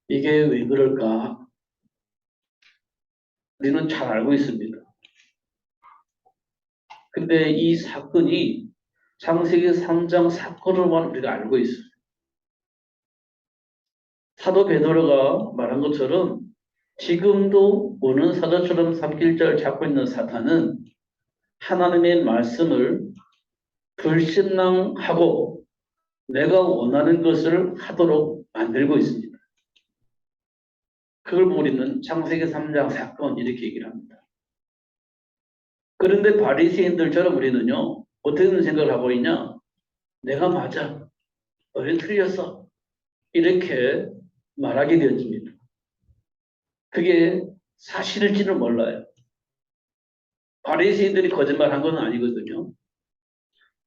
이게 왜 그럴까? 우리는 잘 알고 있습니다. 근데 이 사건이 창세기 3장 사건으로만 우리가 알고 있어요. 사도 베드로가 말한 것처럼 지금도 오는 사자처럼 삼킬자를 잡고 있는 사탄은 하나님의 말씀을 불신앙하고 내가 원하는 것을 하도록 만들고 있습니다. 그걸 우리는 창세기 3장 사건 이렇게 얘기를 합니다. 그런데 바리새인들처럼 우리는요, 어떻게 생각을 하고 있냐? 내가 맞아. 너희 틀렸어. 이렇게 말하게 되어집니다. 그게 사실일지는 몰라요. 바리새인들이 거짓말한 건 아니거든요.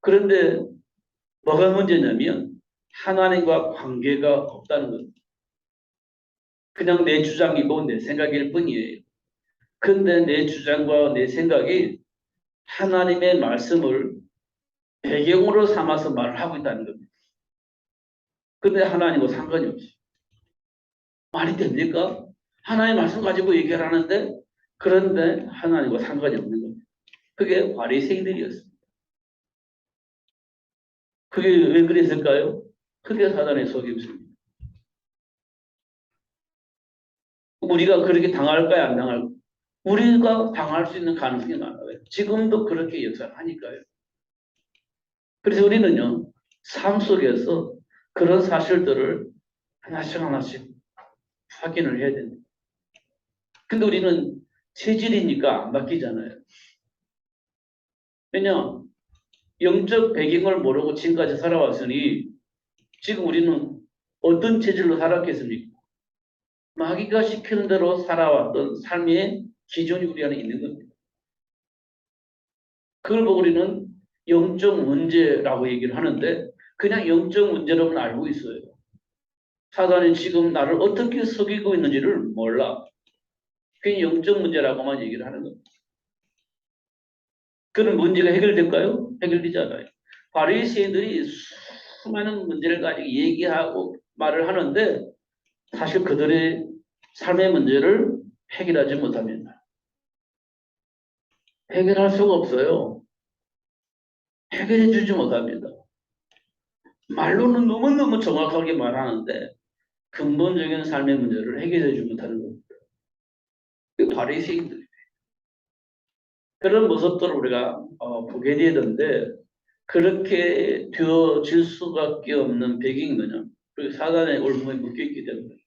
그런데 뭐가 문제냐면 하나님과 관계가 없다는 겁니다. 그냥 내 주장이고 내 생각일 뿐이에요. 근데 내 주장과 내 생각이 하나님의 말씀을 배경으로 삼아서 말을 하고 있다는 겁니다. 근데 하나님과 상관이 없어요. 말이 됩니까? 하나님의 말씀 가지고 얘기를 하는데 그런데 하나님과 상관이 없는 겁니다. 그게 바리새인들이었습니다. 그게 왜 그랬을까요? 그게 사단의 속임수입니다. 우리가 그렇게 당할까요? 안 당할까요? 우리가 당할 수 있는 가능성이 많아요. 지금도 그렇게 역사하니까요. 그래서 우리는요, 삶 속에서 그런 사실들을 하나씩 하나씩 확인을 해야 됩니다. 근데 우리는 체질이니까 안 바뀌잖아요. 왜냐, 영적 배경을 모르고 지금까지 살아왔으니 지금 우리는 어떤 체질로 살았겠습니까? 마귀가 시키는 대로 살아왔던 삶의 기준이 우리 안에 있는 겁니다. 그걸 보고 우리는 영적 문제라고 얘기를 하는데 그냥 영적 문제로만 알고 있어요. 사단이 지금 나를 어떻게 속이고 있는지를 몰라. 그게 영적 문제라고만 얘기를 하는 겁니다. 그런 문제가 해결될까요? 해결되지 않아요. 바리새인들이 수많은 문제를 가지고 얘기하고 말을 하는데 사실 그들의 삶의 문제를 해결하지 못합니다. 해결할 수가 없어요. 해결해 주지 못합니다. 말로는 너무너무 정확하게 말하는데 근본적인 삶의 문제를 해결해 주지 못하는 겁니다. 바리새인들 그런 모습들을 우리가 보게 되던데 그렇게 되어질 수밖에 없는 배경이 뭐냐? 그리고 사단의 올무에 묶여있기 때문에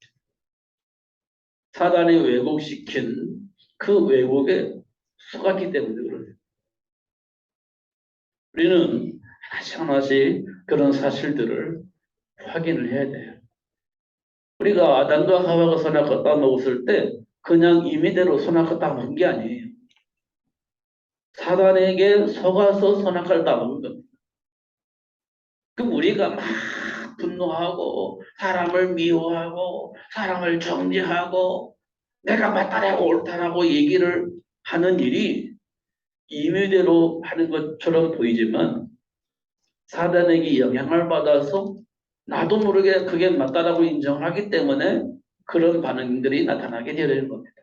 사단이 왜곡시킨 그 왜곡에 속았기 때문에 그래요. 우리는 하나씩 하나씩 그런 사실들을 확인을 해야 돼요. 우리가 아담과 하와가 선악과 따먹었을 때 그냥 임의대로 선악과 따먹은 게 아니에요. 사단에게 속아서 선악과를 따먹은 겁니다. 그럼 우리가 막 분노하고 사람을 미워하고 사람을 정죄하고 내가 맞다라고 옳다라고 얘기를 하는 일이 임의대로 하는 것처럼 보이지만 사단에게 영향을 받아서 나도 모르게 그게 맞다라고 인정하기 때문에 그런 반응들이 나타나게 되는 겁니다.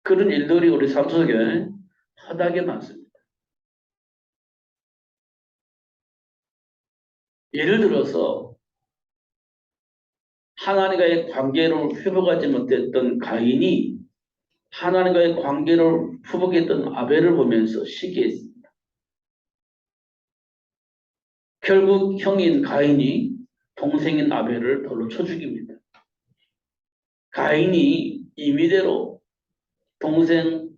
그런 일들이 우리 삶 속에 허다하게 많습니다. 예를 들어서 하나님과의 관계를 회복하지 못했던 가인이 하나님과의 관계를 회복했던 아벨을 보면서 시기했습니다. 결국 형인 가인이 동생인 아벨을 돌로 쳐 죽입니다. 가인이 임의대로 동생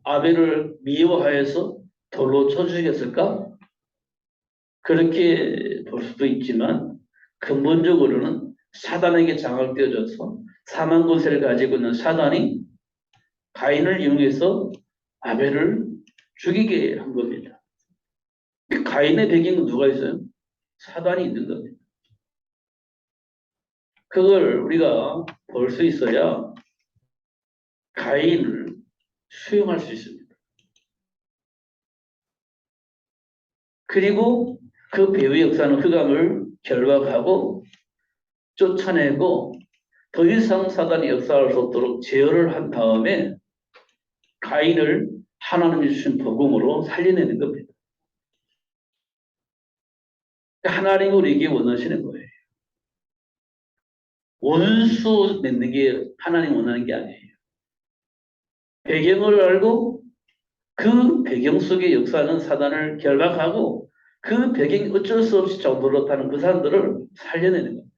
아벨을 미워하여서 돌로 쳐 죽였을까? 그렇게 볼 수도 있지만 근본적으로는 사단에게 장악되어져서 사망 권세를 가지고 있는 사단이 가인을 이용해서 아벨을 죽이게 한 겁니다. 가인의 배경은 누가 있어요? 사단이 있는 겁니다. 그걸 우리가 볼 수 있어야 가인을 수용할 수 있습니다. 그리고 그 배후의 역사는 흑암을 결박하고 쫓아내고 더 이상 사단이 역사할 수 없도록 제어를 한 다음에 가인을 하나님이 주신 복음으로 살려내는 겁니다. 하나님이 우리에게 원하시는 거예요. 원수 맺는 게 하나님 원하는 게 아니에요. 배경을 알고 그 배경 속의 역사는 사단을 결박하고 그 배경이 어쩔 수 없이 정돌었다는 그 사람들을 살려내는 겁니다.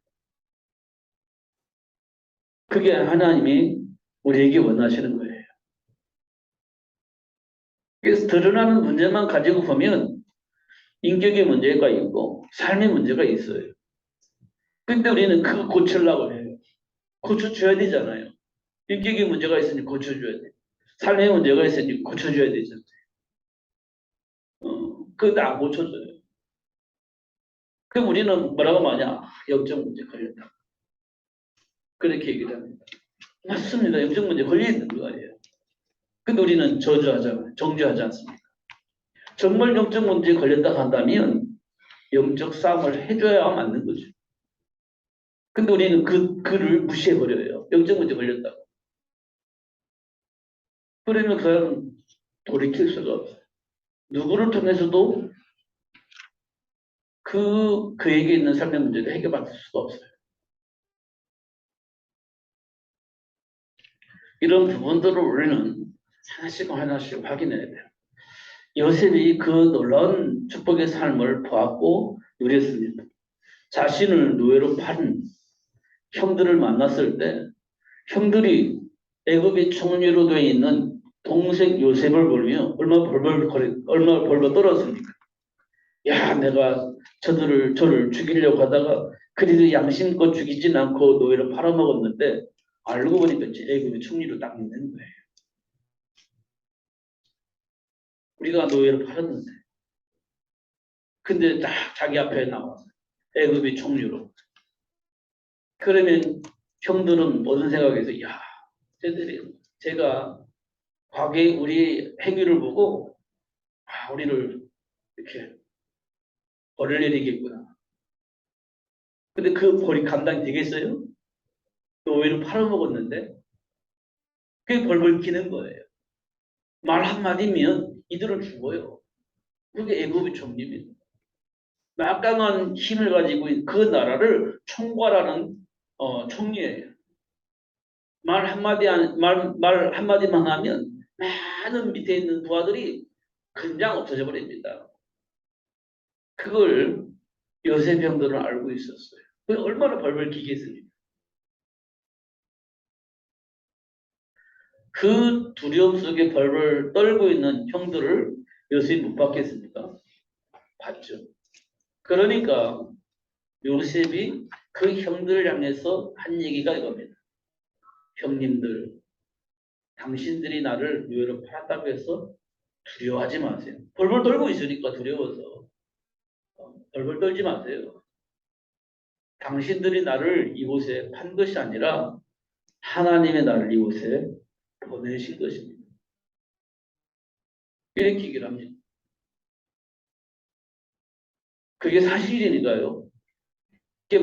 그게 하나님이 우리에게 원하시는 거예요. 그래서 드러나는 문제만 가지고 보면 인격의 문제가 있고 삶의 문제가 있어요. 근데 우리는 그거 고치려고 해요. 고쳐줘야 되잖아요. 인격의 문제가 있으니 고쳐줘야 돼. 삶의 문제가 있으니 고쳐줘야 되잖아요. 그런데 안 고쳐줘요. 그럼 우리는 뭐라고 말하냐? 영적 문제 걸렸다. 그렇게 얘기를 합니다. 맞습니다. 영적 문제 걸려 있는 거예요. 근데 우리는 저주하잖아요. 정죄하지 않습니까? 정말 영적 문제에 걸렸다 한다면 영적 싸움을 해줘야 맞는 거죠. 근데 우리는 그를 무시해버려요. 영적 문제 걸렸다고. 그러면 그 사람은 돌이킬 수가 없어요. 누구를 통해서도 그에게 있는 삶의 문제를 해결받을 수가 없어요. 이런 부분들을 우리는 하나씩 하나씩 확인해야 돼요. 요셉이 그 놀라운 축복의 삶을 보았고 누렸습니다. 자신을 노예로 판 형들을 만났을 때 형들이 애굽의 총리로 되어 있는 동생 요셉을 보며 얼마나 벌벌 떨었습니까? 야, 내가 저를 죽이려고 하다가 그래도 양심껏 죽이진 않고 노예로 팔아먹었는데 알고 보니까 애굽의 총리로 딱 있는 거예요. 우리가 노예로 팔았는데 근데 딱 자기 앞에 나와서 애굽의 총리로. 그러면 형들은 어떤 생각에서 야, 제가 과거에 우리 행위를 보고 우리를 이렇게 벌을 내리겠구나. 근데 그 벌이 감당이 되겠어요? 노예로 팔아먹었는데 그게 벌벌 기는 거예요. 말 한마디면 이들은 죽어요. 그게 애굽의 총리입니다. 막강한 힘을 가지고 그 나라를 총괄하는 총리예요. 말 한마디만 하면 많은 밑에 있는 부하들이 그냥 없어져 버립니다. 그걸 요셉 형들은 알고 있었어요. 그 얼마나 벌벌 기겠습니까? 그 두려움 속에 벌벌 떨고 있는 형들을 요셉이 못 받겠습니까? 봤죠. 그러니까 요셉이 그 형들을 향해서 한 얘기가 이겁니다. 형님들, 당신들이 나를 노예로 팔았다고 해서 두려워하지 마세요. 벌벌 떨고 있으니까 두려워서 벌벌 떨지 마세요. 당신들이 나를 이곳에 판 것이 아니라 하나님의 나를 이곳에 보내신 것입니다. 이렇게 얘기를 합니다. 그게 사실이니까요.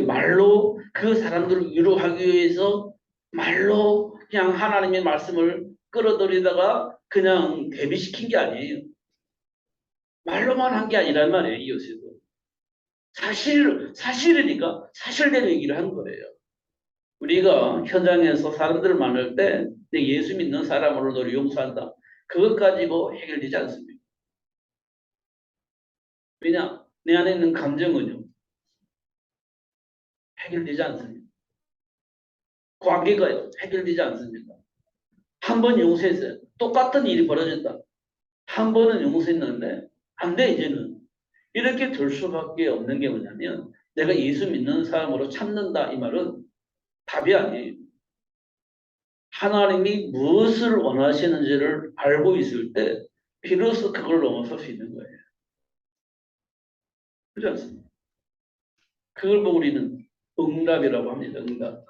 말로 그 사람들을 위로하기 위해서 말로 그냥 하나님의 말씀을 끌어들이다가 그냥 대비시킨 게 아니에요. 말로만 한 게 아니란 말이에요. 이 요셉은. 사실이니까 사실대로 얘기를 한 거예요. 우리가 현장에서 사람들을 만날 때 내 예수 믿는 사람으로 너를 용서한다. 그것 가지고 해결되지 않습니다. 왜냐? 내 안에 있는 감정은요. 해결되지 않습니다. 관계가 해결되지 않습니다. 한 번 용서했어요. 똑같은 일이 벌어졌다. 한 번은 용서했는데 안 돼 이제는. 이렇게 될 수밖에 없는 게 뭐냐면 내가 예수 믿는 사람으로 참는다 이 말은 답이 아니에요. 하나님이 무엇을 원하시는지를 알고 있을 때 비로소 그걸 넘어설 수 있는 거예요. 그렇지 않습니까? 그걸 보고 우리는 응답이라고 합니다. 응답.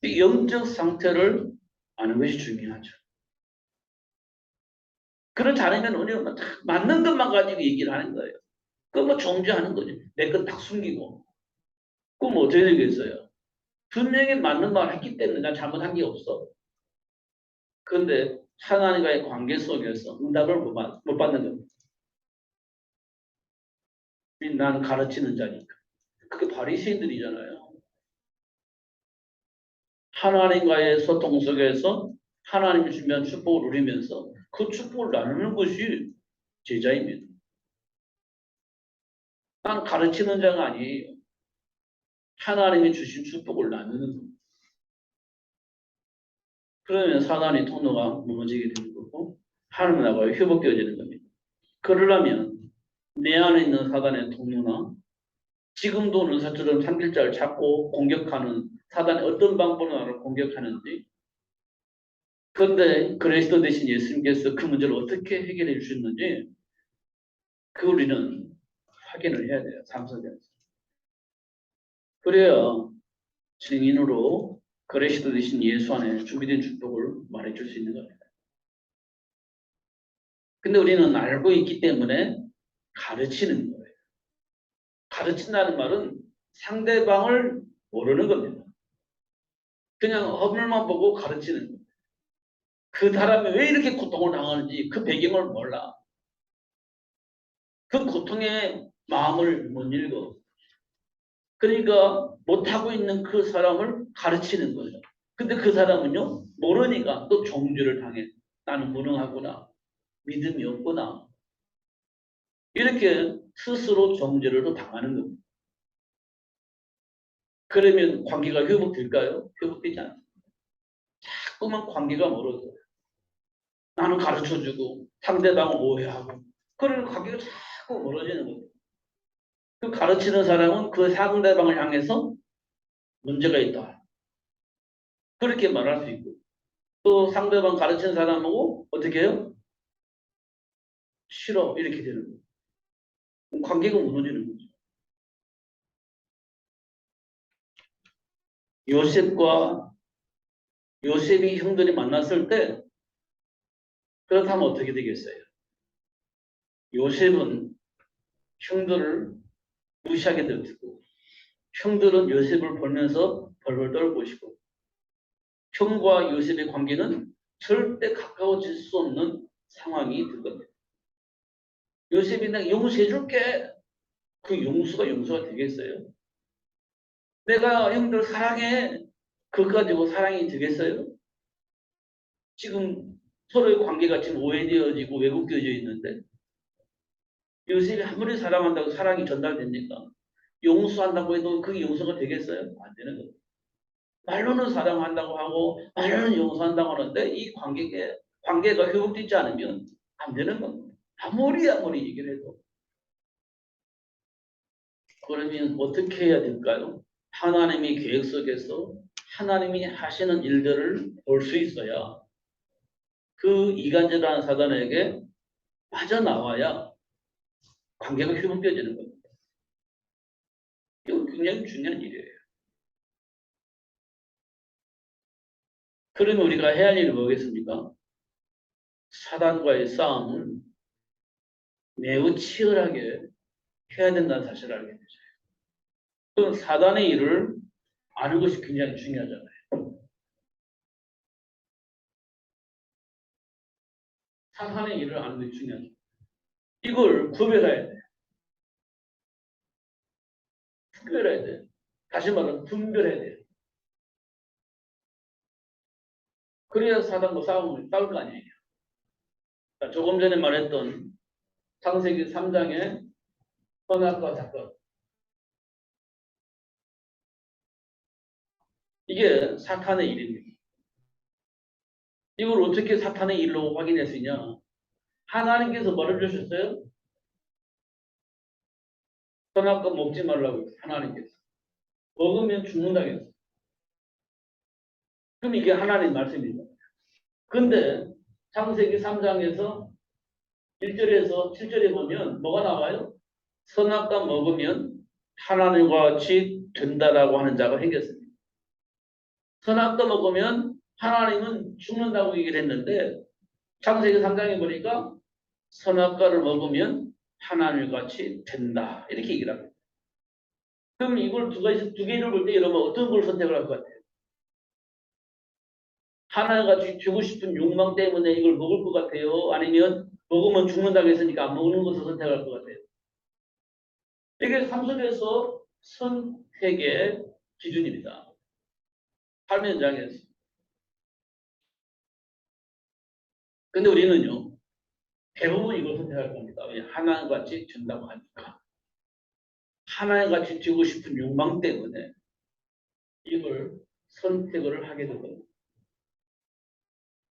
이 영적 상태를 아는 것이 중요하죠. 그렇지 않으면 우리는 맞는 것만 가지고 얘기를 하는 거예요. 그거 뭐 정죄하는 거죠. 내 건 딱 숨기고. 그럼 어떻게 되겠어요? 분명히 맞는 말 했기 때문에 난 잘못한 게 없어. 그런데 하나님과의 관계 속에서 응답을 못 받는 겁니다. 나는 가르치는 자니까. 그게 바리새인들이잖아요. 하나님과의 소통 속에서 하나님이 주면 축복을 누리면서 그 축복을 나누는 것이 제자입니다. 난 가르치는 자가 아니에요. 하나님이 주신 축복을 나누는 겁니다. 그러면 사단의 통로가 무너지게 되는 거고 하나님 나라가 회복되어지는 겁니다. 그러려면 내 안에 있는 사단의 통로나 지금도 은사처럼 삼길자를 잡고 공격하는 사단이 어떤 방법으로 나를 공격하는지 그런데 그리스도 대신 예수님께서 그 문제를 어떻게 해결해 주셨는지 그 우리는 확인을 해야 돼요. 삶 속에서. 그래야 증인으로 그리스도 대신 예수 안에 준비된 축복을 말해줄 수 있는 겁니다. 근데 우리는 알고 있기 때문에 가르치는 거예요. 가르친다는 말은 상대방을 모르는 겁니다. 그냥 허물만 보고 가르치는 거예요. 그 사람이 왜 이렇게 고통을 당하는지 그 배경을 몰라. 그 고통의 마음을 못 읽어. 그러니까 못하고 있는 그 사람을 가르치는 거예요. 근데 그 사람은요, 모르니까 또 정죄를 당해. 나는 무능하구나. 믿음이 없구나. 이렇게 스스로 정죄를 또 당하는 겁니다. 그러면 관계가 회복될까요? 회복되지 않습니다. 자꾸만 관계가 멀어져요. 나는 가르쳐주고 상대방은 오해하고 그런 관계가 자꾸 멀어지는 거예요. 그 가르치는 사람은 그 상대방을 향해서 문제가 있다. 그렇게 말할 수 있고 또 상대방 가르치는 사람하고 어떻게 해요? 싫어 이렇게 되는 거예요. 관계가 무너지는 거죠. 요셉과 요셉이 형들이 만났을 때 그렇다면 어떻게 되겠어요? 요셉은 형들을 무시하게 되고 형들은 요셉을 보면서 벌벌 떨고 싶고 형과 요셉의 관계는 절대 가까워질 수 없는 상황이 될 겁니다. 요셉이 내가 용서해줄게. 그 용서가 되겠어요? 내가 형들 사랑해. 그거 가지고 사랑이 되겠어요? 지금 서로의 관계가 지금 오해되어지고 왜곡되어져 있는데 요셉이 아무리 사랑한다고 사랑이 전달됩니까? 용서한다고 해도 그게 용서가 되겠어요? 안 되는 거예요. 말로는 사랑한다고 하고 말로는 용서한다고 하는데 이 관계가 회복되지 않으면 안 되는 겁니다. 아무리 얘기를 해도. 그러면 어떻게 해야 될까요? 하나님의 계획 속에서 하나님이 하시는 일들을 볼 수 있어야 그 이간질하는 사단에게 빠져나와야 관계가 회복되어지는 겁니다. 이거 굉장히 중요한 일이에요. 그러면 우리가 해야 할 일이 뭐겠습니까? 사단과의 싸움을 매우 치열하게 해야 된다는 사실을 알게 되죠. 그 사단의 일을 아는 것이 굉장히 중요하잖아요. 사단의 일을 아는 것이 중요하죠. 이걸 구별해야 돼. 구별해야 돼. 다시 말하면 분별해야 돼. 그래야 사단과 싸울 거 아니에요. 조금 전에 말했던 창세기 3장의 선악과 사건. 이게 사탄의 일입니다. 이걸 어떻게 사탄의 일로 확인할 수 있냐? 하나님께서 뭐를 주셨어요? 선악과 먹지 말라고 했어요. 하나님께서. 먹으면 죽는다고 했어요. 그럼 이게 하나님 말씀입니다. 근데 창세기 3장에서 1절에서 7절에 보면 뭐가 나와요? 선악과 먹으면 하나님과 같이 된다라고 하는 자가 생겼습니다. 선악과 먹으면 하나님은 죽는다고 얘기를 했는데 창세기 3장에 보니까 선악과를 먹으면 하나님과 같이 된다 이렇게 얘기를 합니다. 그럼 이걸 두 개를 볼 때 여러분 어떤 걸 선택을 할 것 같아요? 하나가 주고 싶은 욕망 때문에 이걸 먹을 것 같아요? 아니면 먹으면 죽는다고 했으니까 안 먹는 것을 선택할 것 같아요? 이게 삶 속에서 선택의 기준입니다. 삶의 현장에서. 근데 우리는요, 대부분 이걸 선택할 겁니다. 왜? 하나같이 준다고 하니까. 하나같이 주고 싶은 욕망 때문에 이걸 선택을 하게 되거든요.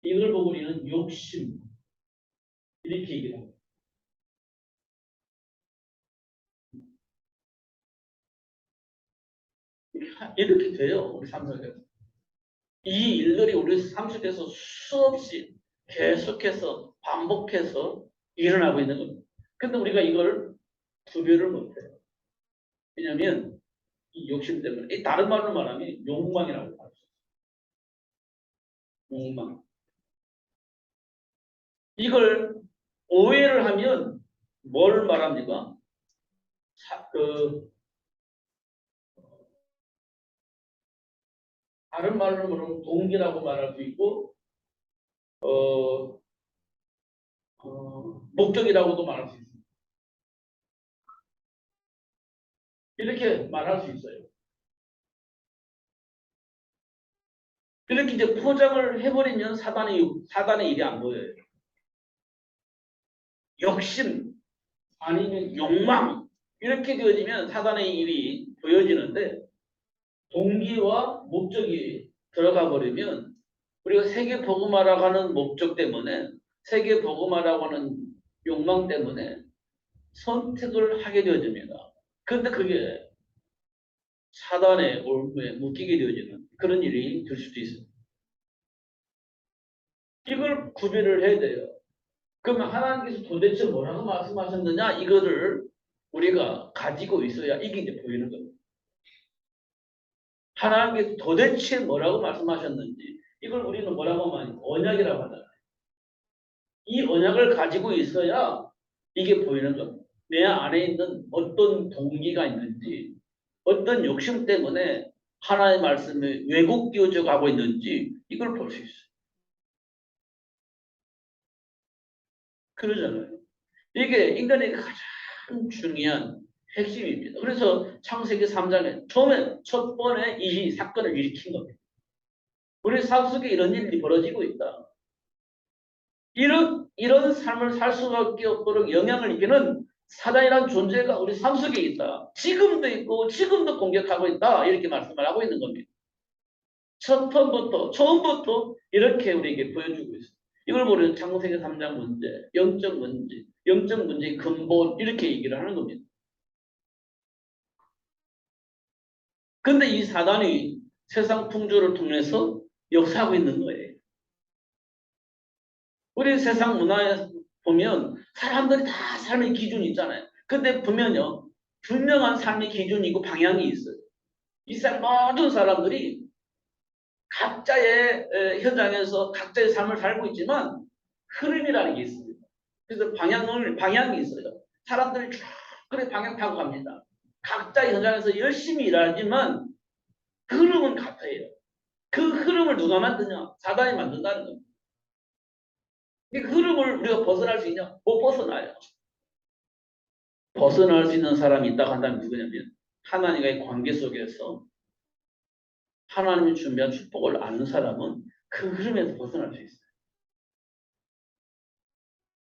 이걸 보고 우리는 욕심, 이렇게 얘기를 합니다. 이렇게 돼요, 우리 삶 속에서. 이 일들이 우리 삶 속에서 수없이 계속해서 반복해서 일어나고 있는 겁니다. 근데 우리가 이걸 구별을 못해요. 왜냐하면 이 욕심 때문에, 이 다른 말로 말하면 욕망이라고 말할 수 있어요. 욕망. 이걸 오해를 하면 뭘 말합니까? 그 다른 말로 말하면 동기라고 말할 수 있고 어, 목적이라고도 말할 수 있습니다. 이렇게 말할 수 있어요. 이렇게 이제 포장을 해버리면 사단의 일이 안 보여요. 욕심 아니면 욕망 이렇게 되어지면 사단의 일이 보여지는데 동기와 목적이 들어가 버리면 우리가 세계 복음화라고 하는 목적 때문에 세계 복음화라고 하는 욕망 때문에 선택을 하게 되어집니다. 그런데 그게 사단의 올무에 묶이게 되어지는 그런 일이 될 수도 있습니다. 이걸 구별을 해야 돼요. 그러면 하나님께서 도대체 뭐라고 말씀하셨느냐 이거를 우리가 가지고 있어야 이게 이제 보이는 겁니다. 하나님께서 도대체 뭐라고 말씀하셨는지 이걸 우리는 뭐라고 하면 언약이라고 하잖아요. 이 언약을 가지고 있어야 이게 보이는 겁니다. 내 안에 있는 어떤 동기가 있는지 어떤 욕심 때문에 하나의 말씀에 왜곡되어져 가고 있는지 이걸 볼 수 있어요. 그러잖아요. 이게 인간의 가장 중요한 핵심입니다. 그래서 창세기 3장에 처음에 첫 번에 이 사건을 일으킨 겁니다. 우리 삶 속에 이런 일이 벌어지고 있다. 이런 삶을 살 수밖에 없도록 영향을 입히는 사단이라는 존재가 우리 삶 속에 있다. 지금도 있고 지금도 공격하고 있다. 이렇게 말씀을 하고 있는 겁니다. 처음부터 이렇게 우리에게 보여주고 있어요. 이걸 보면 창세기 3장 문제, 영적 문제의 근본 이렇게 얘기를 하는 겁니다. 근데 이 사단이 세상 풍조를 통해서 역사하고 있는 거예요. 우리 세상 문화에 보면 사람들이 다 삶의 기준이 있잖아요. 근데 보면요. 분명한 삶의 기준이 있고 방향이 있어요. 이 모든 사람들이 각자의 현장에서 각자의 삶을 살고 있지만 흐름이라는 게 있습니다. 그래서 방향이 있어요. 사람들이 쭉 그래 방향 타고 갑니다. 각자의 현장에서 열심히 일하지만 그 흐름은 같아요. 그 흐름을 누가 만드냐? 사단이 만든다는 겁니다. 그 흐름을 우리가 벗어날 수 있냐? 못 벗어나요. 벗어날 수 있는 사람이 있다고 한다면 누구냐면 하나님과의 관계 속에서 하나님이 준비한 축복을 아는 사람은 그 흐름에서 벗어날 수 있어요.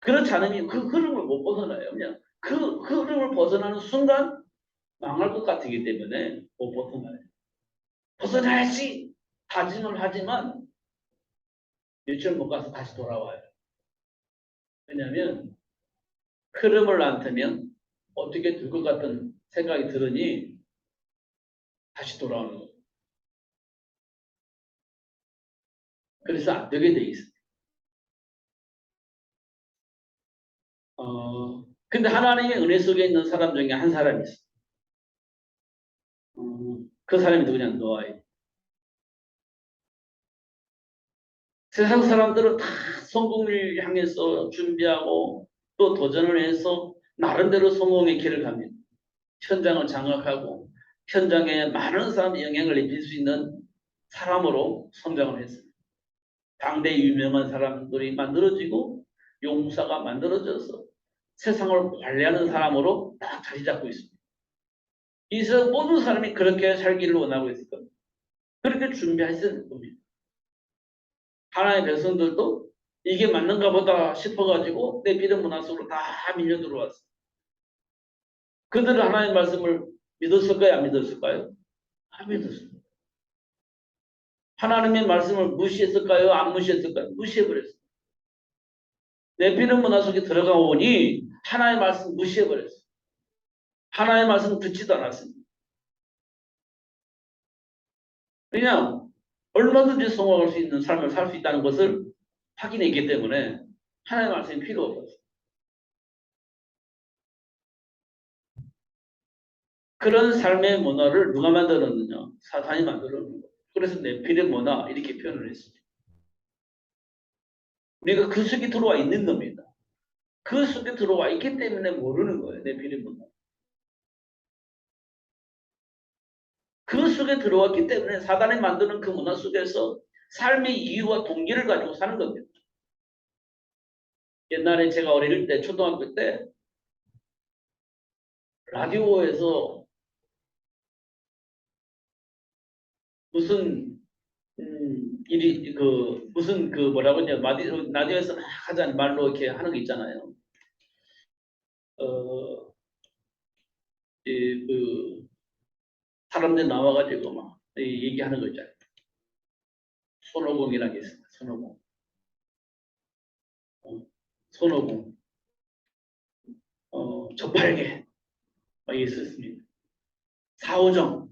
그렇지 않으면 그 흐름을 못 벗어나요. 그냥 그 흐름을 벗어나는 순간 망할 것 같기 때문에 못 벗어나요. 벗어나야지 다짐을 하지만 며칠 못 가서 다시 돌아와요. 왜냐하면 흐름을 안 타면 어떻게 될 것 같은 생각이 들으니 다시 돌아오는 거예요. 그래서 안 되게 돼 있어요. 근데 하나님의 은혜 속에 있는 사람 중에 한 사람이 있어요. 그 사람이 누구냐? 노아예요. 세상 사람들은 다 성공을 향해서 준비하고 또 도전을 해서 나름대로 성공의 길을 갑니다. 현장을 장악하고 현장에 많은 사람이 영향을 입힐 수 있는 사람으로 성장을 했습니다. 당대 유명한 사람들이 만들어지고 용사가 만들어져서 세상을 관리하는 사람으로 딱 자리 잡고 있습니다. 이 세상 모든 사람이 그렇게 살기를 원하고 있을 겁니다. 그렇게 준비했을 겁니다. 하나님의 백성들도 이게 맞는가 보다 싶어가지고 내 믿음 문화 속으로 다 밀려 들어왔어요. 그들은 하나님의 말씀을 믿었을까요? 안 믿었을까요? 안 믿었습니다. 하나님의 말씀을 무시했을까요? 안 무시했을까요? 무시해버렸어요. 내 믿음 문화 속에 들어가 오니 하나님의 말씀 무시해버렸어요. 하나님의 말씀 듣지도 않았습니다. 그냥 얼마든지 성공할 수 있는 삶을 살 수 있다는 것을 확인했기 때문에 하나님의 말씀이 필요 없었어요. 그런 삶의 문화를 누가 만들었느냐? 사탄이 만들었는 거예요. 그래서 네피림 문화 이렇게 표현을 했습니다. 우리가 그 속에 들어와 있는 겁니다. 그 속에 들어와 있기 때문에 모르는 거예요. 네피림 문화. 그 속에 들어왔기 때문에 사단이 만드는 그 문화 속에서 삶의 이유와 동기를 가지고 사는 겁니다. 옛날에 제가 어릴 때 초등학교 때 라디오에서 무슨 일이 무슨 뭐라고 하냐 라디오에서 막 하자는 말로 이렇게 하는 거 있잖아요. 그 사람들 나와가지고 막 얘기하는 거 있잖아요. 손오공이라는 게 있습니다. 손오공. 손오공. 저팔계. 막 있었습니다. 사오정.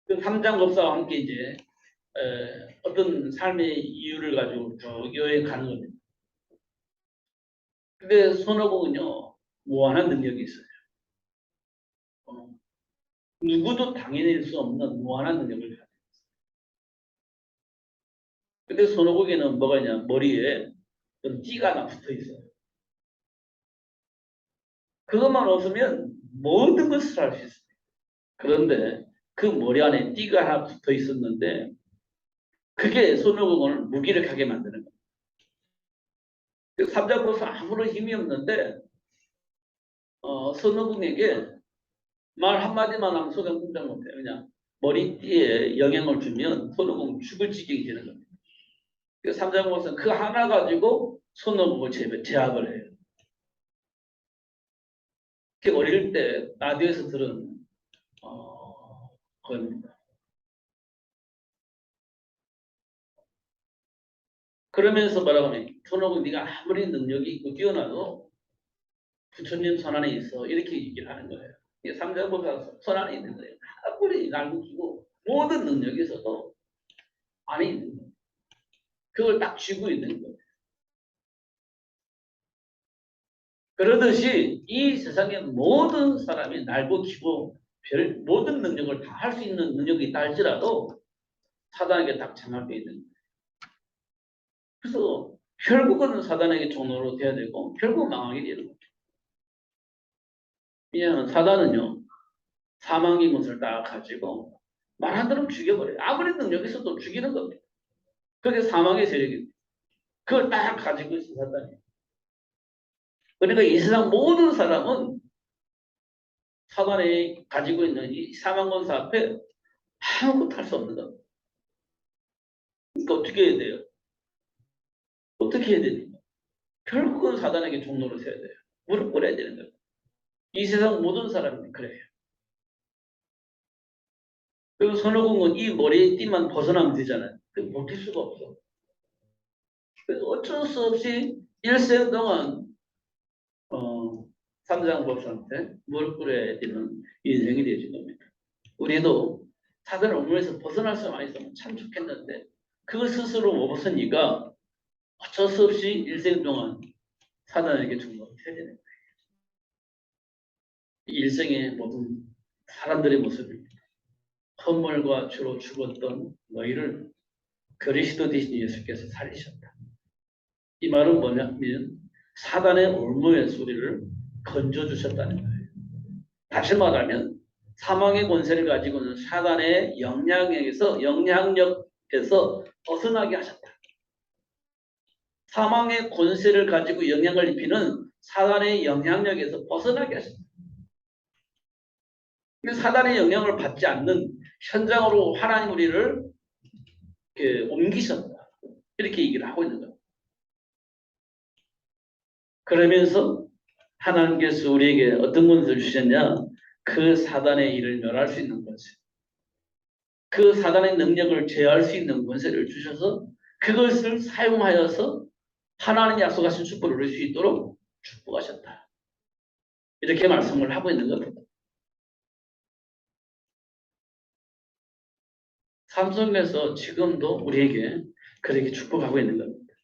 그 삼장법사와 함께 이제 어떤 삶의 이유를 가지고 여행 가는 겁니다. 근데 손오공은요 무한한 능력이 있어요. 누구도 당해낼 수 없는 무한한 능력을 가지고 있어요. 근데 손오공에는 뭐가 있냐 머리에 띠가 하나 붙어 있어요. 그것만 없으면 모든 것을 할 수 있습니다. 그런데 그 머리 안에 띠가 하나 붙어 있었는데 그게 손오공을 무기력하게 만드는 거예요. 삼장법사 아무런 힘이 없는데 손오공에게 말 한마디만 하면 손오공 꼼짝 못해요. 그냥 머리띠에 영향을 주면 손오공 죽을 지경이 되는 겁니다. 삼장법사는 그 하나 가지고 손오공을 제압을 해요. 어릴 때 라디오에서 들은 겁니다. 그러면서 뭐라고 하면 손오공 네가 아무리 능력이 있고 뛰어나도 부처님 손 안에 있어 이렇게 얘기를 하는 거예요. 삼자보사 손 안에 있는 거예요. 아무리 날고 기고 모든 능력이 있어도 안에 있는 거예요. 그걸 딱 쥐고 있는 거예요. 그러듯이 이 세상의 모든 사람이 날고 기고 모든 능력을 다 할 수 있는 능력이 있다 할지라도 사단에게 딱 장악되어 있는 거예요. 그래서 결국은 사단에게 종로로 돼야 되고 결국 망하게 되는 거죠. 왜냐하면 사단은요 사망의 것을 딱 가지고 말한 대로 죽여버려요. 아무리 능력이 있어도 죽이는 겁니다. 그게 사망의 세력입니다. 그걸 딱 가지고 있어 사단이. 그러니까 이 세상 모든 사람은 사단이 가지고 있는 이 사망권사 앞에 아무것도 할 수 없는 겁니다. 그러니까 어떻게 해야 돼요? 어떻게 해야 됩니까? 결국은 사단에게 종로를 세야 돼요. 무릎 꿇어야 되는 거예요. 이 세상 모든 사람이 그래요. 그리고 손오공은 이 머리의 띠만 벗어나면 되잖아요. 그 버틸 수가 없어. 그래서 어쩔 수 없이 일생 동안 삼장법사한테 무릎 꿇어야 되는 인생이 되어진 겁니다. 우리도 사단 업무에서 벗어날 수만 있으면 참 좋겠는데 그걸 스스로 못 벗으니까 어쩔 수 없이 일생 동안 사단에게 중독이 되는 거예요. 일생의 모든 사람들의 모습입니다. 헌물과 주로 죽었던 너희를 그리스도 되신 예수께서 살리셨다. 이 말은 뭐냐면 사단의 올무의 소리를 건져주셨다는 거예요. 다시 말하면 사망의 권세를 가지고는 사단의 영향력에서 벗어나게 하셨다. 사망의 권세를 가지고 영향을 입히는 사단의 영향력에서 벗어나게 하셨다. 사단의 영향을 받지 않는 현장으로 하나님 우리를 옮기셨다. 이렇게 얘기를 하고 있는 겁니다. 그러면서 하나님께서 우리에게 어떤 권세를 주셨냐? 그 사단의 일을 멸할 수 있는 권세. 그 사단의 능력을 제어할 수 있는 권세를 주셔서 그것을 사용하여서 하나님 약속하신 축복을 누릴 수 있도록 축복하셨다. 이렇게 말씀을 하고 있는 겁니다. 삶 속에서 지금도 우리에게 그렇게 축복하고 있는 겁니다.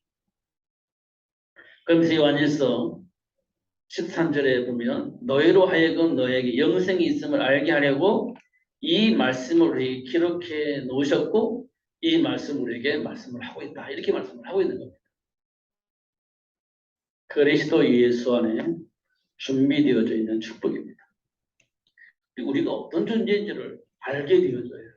그러면서 요한일서 13절에 보면 너희로 하여금 너에게 영생이 있음을 알게 하려고 이 말씀을 우리 기록해 놓으셨고 이 말씀 우리에게 말씀을 하고 있다. 이렇게 말씀을 하고 있는 겁니다. 그리스도 예수 안에 준비되어져 있는 축복입니다. 우리가 어떤 존재인지를 알게 되어져요.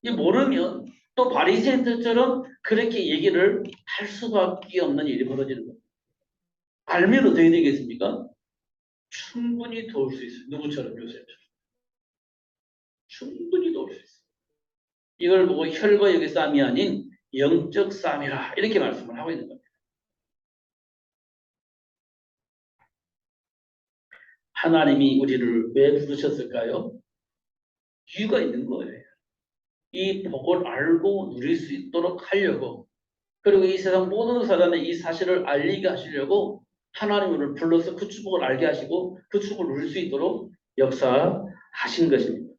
이 모르면 또 바리새인들처럼 그렇게 얘기를 할 수밖에 없는 일이 벌어지는 겁니다. 알면 어떻게 되겠습니까? 충분히 도울 수 있어요. 누구처럼 요셉처럼. 충분히 도울 수 있어요. 이걸 보고 혈과역의 싸움이 아닌 영적 싸움이라 이렇게 말씀을 하고 있는 겁니다. 하나님이 우리를 왜 부르셨을까요? 이유가 있는 거예요. 이 복을 알고 누릴 수 있도록 하려고 그리고 이 세상 모든 사람에 이 사실을 알리게 하시려고 하나님을 불러서 그 축복을 알게 하시고 그 축복을 누릴 수 있도록 역사하신 것입니다.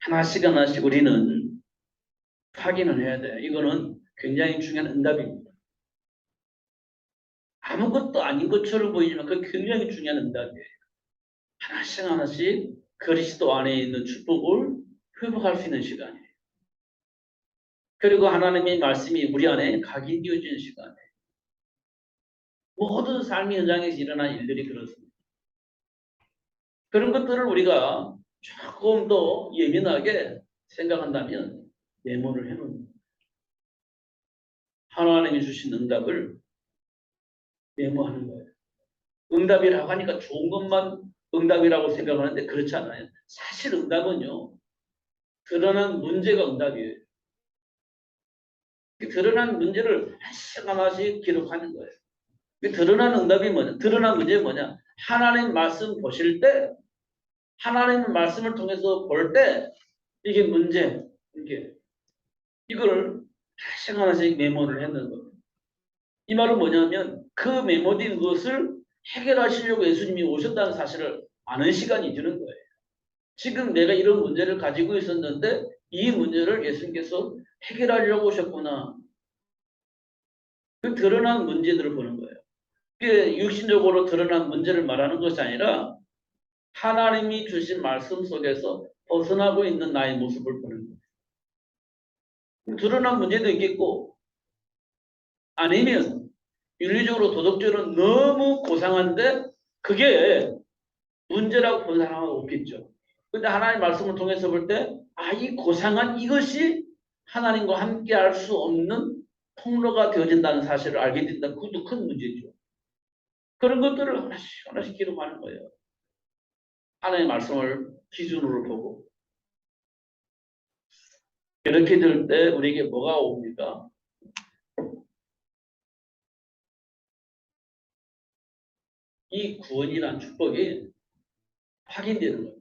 하나씩 하나씩 우리는 확인을 해야 돼요. 이거는 굉장히 중요한 응답입니다. 아무것도 아닌 것처럼 보이지만 그 굉장히 중요한 응답이에요. 하나씩 하나씩 그리스도 안에 있는 축복을 회복할 수 있는 시간이에요. 그리고 하나님의 말씀이 우리 안에 각인되어지는 시간이에요. 모든 삶의 현장에서 일어난 일들이 그렇습니다. 그런 것들을 우리가 조금 더 예민하게 생각한다면 메모를 해놓는 거예요. 하나님이 주신 응답을 메모하는 거예요. 응답이라고 하니까 좋은 것만 응답이라고 생각하는데 그렇지 않아요. 사실 응답은요. 드러난 문제가 응답이에요. 드러난 문제를 하나씩 하나씩 기록하는 거예요. 드러난 응답이 뭐냐? 드러난 문제는 뭐냐? 하나님 말씀 보실 때 하나님 말씀을 통해서 볼 때 이게 문제, 이거를 하나씩 하나씩 메모를 했는 거예요. 이 말은 뭐냐면 그 메모된 것을 해결하시려고 예수님이 오셨다는 사실을 아는 시간이 드는 거예요. 지금 내가 이런 문제를 가지고 있었는데 이 문제를 예수님께서 해결하려고 오셨구나. 그 드러난 문제들을 보는 거예요. 이게 육신적으로 드러난 문제를 말하는 것이 아니라 하나님이 주신 말씀 속에서 벗어나고 있는 나의 모습을 보는 거예요. 드러난 문제도 있겠고 아니면 윤리적으로 도덕적으로 너무 고상한데 그게 문제라고 본 사람은 없겠죠. 근데 하나님 말씀을 통해서 볼 때 이 고상한 이것이 하나님과 함께 할 수 없는 통로가 되어진다는 사실을 알게 된다. 그것도 큰 문제죠. 그런 것들을 하나씩 하나씩 기록하는 거예요. 하나님의 말씀을 기준으로 보고 이렇게 될 때 우리에게 뭐가 옵니까? 이 구원이란 축복이 확인되는 거예요.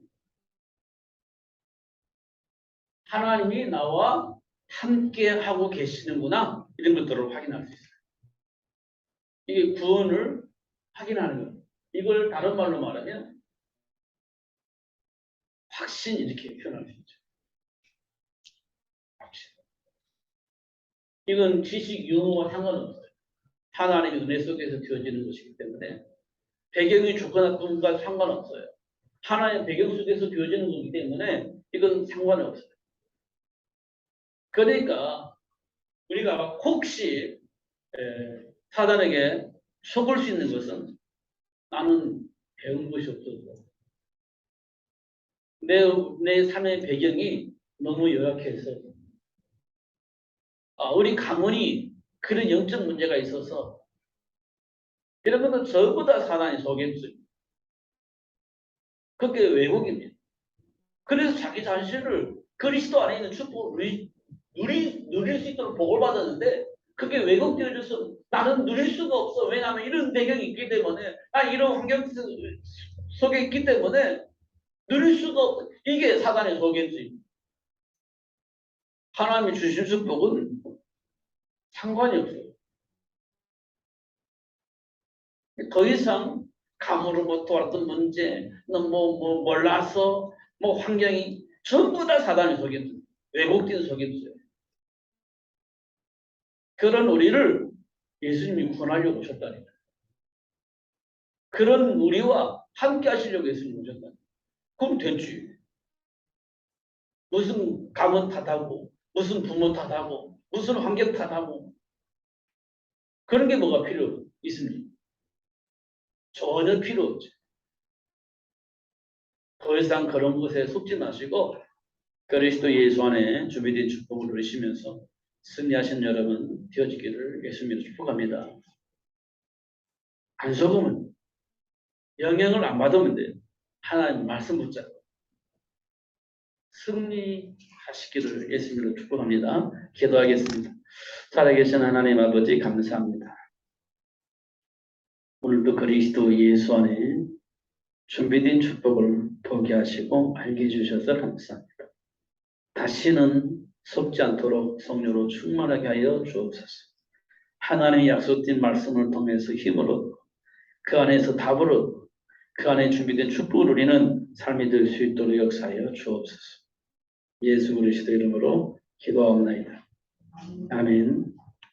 하나님이 나와 함께 하고 계시는구나 이런 것들을 확인할 수 있어요. 이게 구원을 확인하는 거예요. 이걸 다른 말로 말하면 확신 이렇게 표현할 수 있죠. 확신. 이건 지식 유무와 상관없어요. 하나님의 은혜 속에서 되어지는 것이기 때문에 배경이 좋거나 나쁜가 상관없어요. 하나님의 배경 속에서 되어지는 것이기 때문에 이건 상관이 없어요. 그러니까 우리가 혹시 사단에게 속을 수 있는 것은 나는 배운 것이 없어서 내 삶의 배경이 너무 열악해서 우리 가문이 그런 영적 문제가 있어서 이런 것은 전부 다 사단의 속임수입니다. 그게 왜곡입니다. 그래서 자기 자신을 그리스도 안에 있는 축복을 누릴 수 있도록 복을 받았는데 그게 왜곡되어져서 나는 누릴 수가 없어. 왜냐하면 이런 배경이 있기 때문에 이런 환경 속에 있기 때문에 누릴 수가 없어. 이게 사단의 속임수입니다. 하나님이 주신 축복은 상관이 없어요. 더 이상 감으로부터 왔던 문제, 몰라서, 환경이 전부 다 사단의 속임수, 왜곡된 속임수예요. 그런 우리를 예수님이 구원하려고 오셨다니까. 그런 우리와 함께 하시려고 예수님이 오셨다니까. 그럼 됐지. 무슨 가문 탓하고, 무슨 부모 탓하고, 무슨 환경 탓하고, 그런 게 뭐가 필요 있습니까? 전혀 필요 없죠. 더 이상 그런 것에 속지 마시고 그리스도 예수 안에 준비된 축복을 누리시면서 승리하신 여러분 되어지기를 예수님으로 축복합니다. 안 속으면 영향을 안 받으면 돼요. 하나님 말씀 붙잡고 승리하시기를 예수님으로 축복합니다. 기도하겠습니다. 살아계신 하나님 아버지 감사합니다. 오늘도 그리스도 예수 안에 준비된 축복을 보게 하시고 알게 해주셔서 감사합니다. 다시는 속지 않도록 성령으로 충만하게 하여 주옵소서. 하나님의 약속된 말씀을 통해서 힘을 얻고 그 안에서 답을 얻고 그 안에 준비된 축복을 누리는 삶이 될 수 있도록 역사하여 주옵소서. 예수 그리스도 이름으로 기도하옵나이다. 아멘.